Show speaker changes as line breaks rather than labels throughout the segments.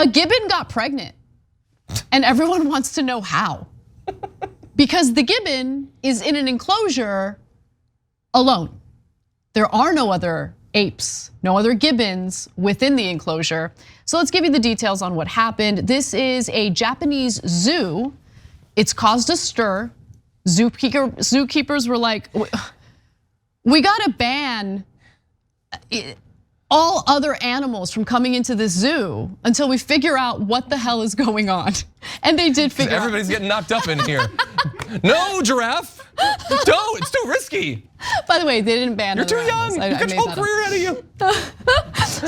A gibbon got pregnant, and everyone wants to know how. Because the gibbon is in an enclosure alone. There are no other apes, no other gibbons within the enclosure. So let's give you the details on what happened. This is a Japanese zoo. It's caused a stir. Zookeepers were like, we gotta ban all other animals from coming into this zoo until we figure out what the hell is going on. And they did figure out.
Everybody's getting knocked up in here. No, giraffe, don't, it's too risky.
By the way, they didn't ban
You're too young, you got your whole career ahead of you.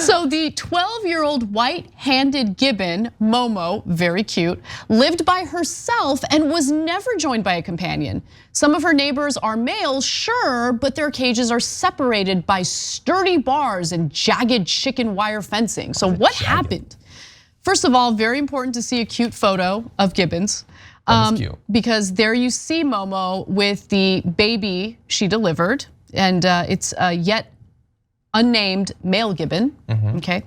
So the 12-year-old white-handed gibbon, Momo, very cute, lived by herself and was never joined by a companion. Some of her neighbors are males, sure, but their cages are separated by sturdy bars and jagged chicken wire fencing. So what happened? First of all, very important to see a cute photo of gibbons. Because there you see Momo with the baby she delivered, and it's a yet unnamed male gibbon, okay?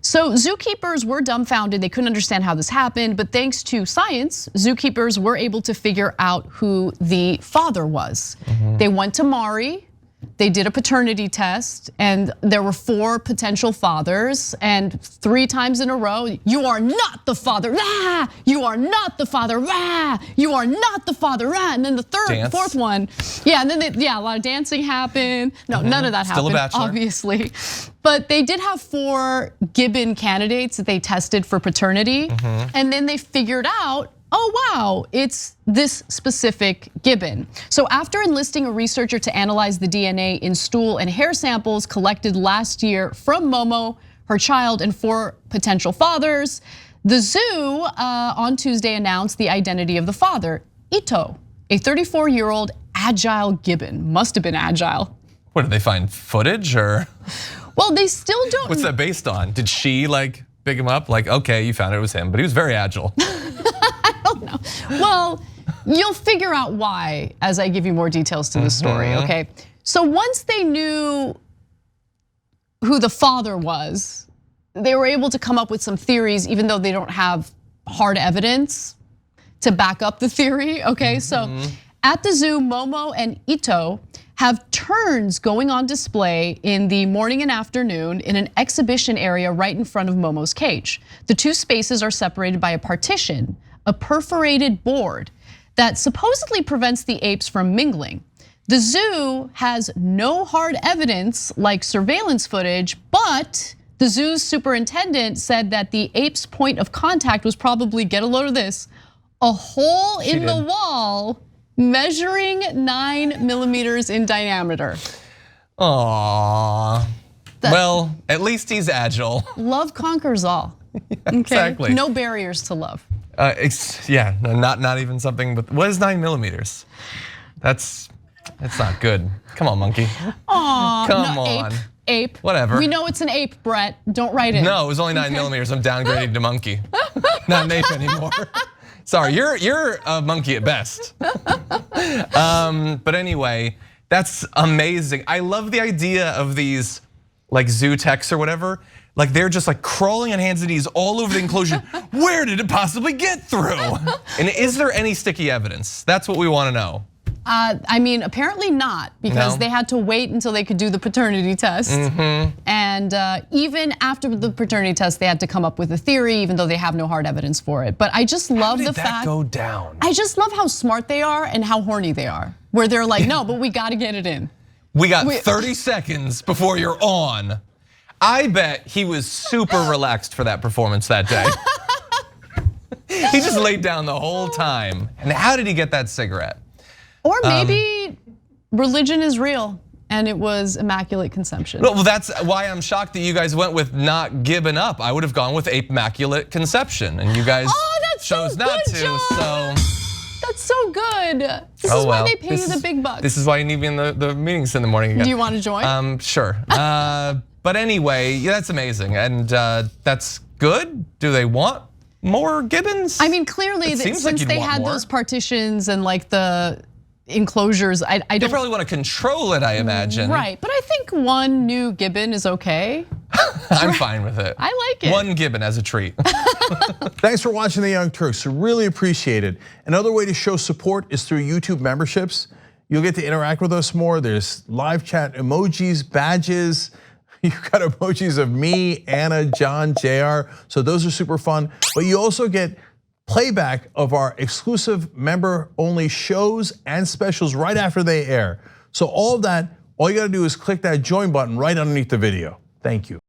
So zookeepers were dumbfounded, they couldn't understand how this happened, but thanks to science, zookeepers were able to figure out who the father was. They went to Mari, they did a paternity test, and there were 4 potential fathers, and 3 times in a row, you are not the father, rah! You are not the father, rah! You are not the father, rah! And then the fourth one, yeah, and then a lot of dancing happened. No, none of that
Still
happened,
a bachelor.
obviously. But they did have 4 gibbon candidates that they tested for paternity, and then they figured out, oh wow, it's this specific gibbon. So after enlisting a researcher to analyze the DNA in stool and hair samples collected last year from Momo, her child, and 4 potential fathers, the zoo on Tuesday announced the identity of the father, Ito, a 34-year-old agile gibbon. Must have been agile.
What, did they find footage or?
Well, they still don't.
What's that based on? Did she like big him up? Like, okay, you found it was him, but he was very agile.
No. Well, you'll figure out why as I give you more details to the story, okay? So once they knew who the father was, they were able to come up with some theories, even though they don't have hard evidence to back up the theory, okay? So at the zoo, Momo and Ito have terns going on display in the morning and afternoon in an exhibition area right in front of Momo's cage. The 2 spaces are separated by a partition, a perforated board that supposedly prevents the apes from mingling. The zoo has no hard evidence like surveillance footage, but the zoo's superintendent said that the ape's point of contact was probably, get a load of this, a hole in the wall measuring 9 millimeters in diameter.
Aww. Well, at least he's agile.
Love conquers all.
Yeah, exactly.
No barriers to love.
Yeah, not even something. But what is 9 millimeters? That's not good. Come on, monkey.
Aw,
come on.
Ape.
Whatever.
We know it's an ape, Brett. Don't write it.
No, it was only 9 millimeters. I'm downgrading to monkey. Not an ape anymore. Sorry, you're a monkey at best. But anyway, that's amazing. I love the idea of these like zoo techs or whatever. Like they're just like crawling on hands and knees all over the enclosure. Where did it possibly get through? And is there any sticky evidence? That's what we want to know.
I mean, apparently not, because they had to wait until they could do the paternity test. And even after the paternity test, they had to come up with a theory, even though they have no hard evidence for it. But I just love the fact.
How did that go down?
I just love how smart they are and how horny they are. Where they're like, no, but we gotta get it in.
We got 30 seconds before you're on. I bet he was super relaxed for that performance that day. He just laid down the whole time. And how did he get that cigarette?
Or maybe religion is real and it was immaculate conception.
Well, that's why I'm shocked that you guys went with not gibbon up. I would have gone with immaculate conception, and you guys chose not to.
John.
So
that's so good. This is why they pay you the big bucks.
This is why you need me in the meetings in the morning again.
Do you want to join?
Sure. But anyway, yeah, that's amazing, and that's good. Do they want more gibbons?
I mean, clearly, since they had those partitions and like enclosures. I
They
don't.
probably want to control it, I imagine.
Right, but I think one new gibbon is okay.
I'm fine with it.
I like it.
One gibbon as a treat.
Thanks for watching the Young Turks. Really appreciate it. Another way to show support is through YouTube memberships. You'll get to interact with us more. There's live chat emojis, badges. You've got emojis of me, Anna, John, JR. So those are super fun. But you also get playback of our exclusive member-only shows and specials right after they air. So all of that, all you gotta do is click that join button right underneath the video. Thank you.